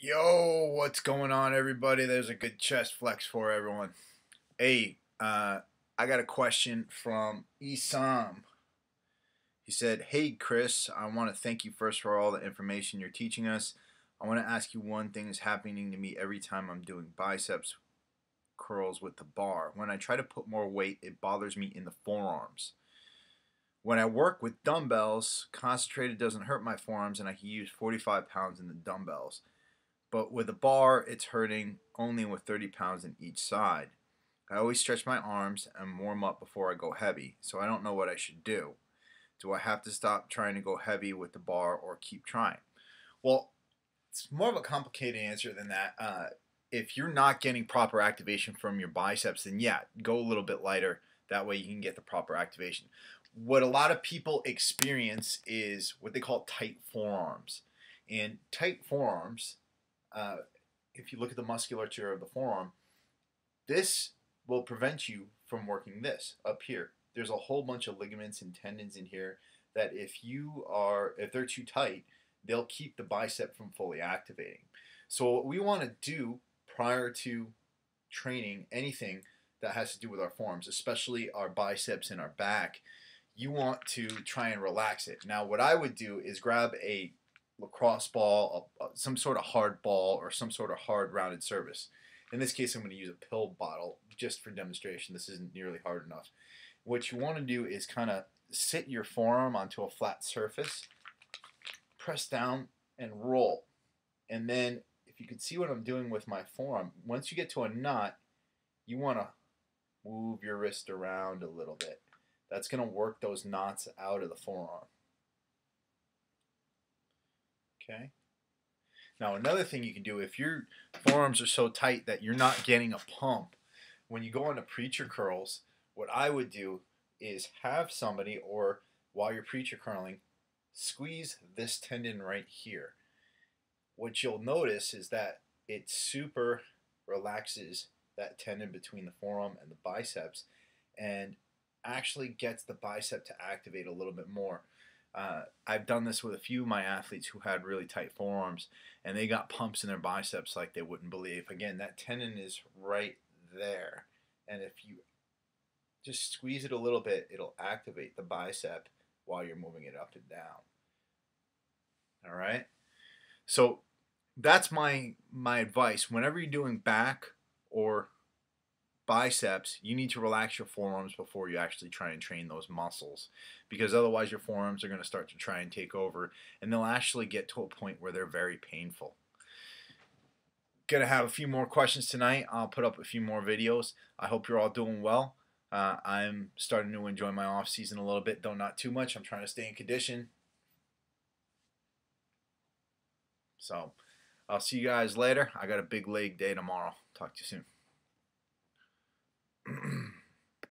Yo, what's going on, everybody? There's a good chest flex for everyone. Hey, I got a question from Isam. He said, "Hey, Chris, I want to thank you first for all the information you're teaching us. I want to ask you one thing is happening to me every time I'm doing biceps curls with the bar. When I try to put more weight, it bothers me in the forearms. When I work with dumbbells, concentrated doesn't hurt my forearms, and I can use 45 pounds in the dumbbells. But with a bar, it's hurting only with 30 pounds in each side. I always stretch my arms and warm up before I go heavy, so I don't know what I should do. Do I have to stop trying to go heavy with the bar or keep trying?" Well, it's more of a complicated answer than that. If you're not getting proper activation from your biceps, then yeah, go a little bit lighter. That way you can get the proper activation. What a lot of people experience is what they call tight forearms. And tight forearms, uh, if you look at the musculature of the forearm, this will prevent you from working this up here. There's a whole bunch of ligaments and tendons in here that if they're too tight, they'll keep the bicep from fully activating. So what we want to do prior to training anything that has to do with our forearms, especially our biceps and our back, you want to try and relax it. Now, what I would do is grab a lacrosse ball, some sort of hard ball, or some sort of hard rounded surface. In this case, I'm going to use a pill bottle just for demonstration. This isn't nearly hard enough. What you want to do is kind of sit your forearm onto a flat surface, press down, and roll. And then, if you can see what I'm doing with my forearm, once you get to a knot, you want to move your wrist around a little bit. That's going to work those knots out of the forearm. Okay. Now, another thing you can do, if your forearms are so tight that you're not getting a pump, when you go into preacher curls, what I would do is have somebody, or while you're preacher curling, squeeze this tendon right here. What you'll notice is that it super relaxes that tendon between the forearm and the biceps and actually gets the bicep to activate a little bit more. I've done this with a few of my athletes who had really tight forearms, and they got pumps in their biceps like they wouldn't believe. Again, that tendon is right there, and if you just squeeze it a little bit, it'll activate the bicep while you're moving it up and down. All right? So that's my advice. Whenever you're doing back or biceps, you need to relax your forearms before you actually try and train those muscles, because otherwise your forearms are going to start to try and take over, and they'll actually get to a point where they're very painful. Gonna have a few more questions tonight. I'll put up a few more videos. I hope you're all doing well. I'm starting to enjoy my off season a little bit, though not too much. I'm trying to stay in condition. So I'll see you guys later. I got a big leg day tomorrow. Talk to you soon.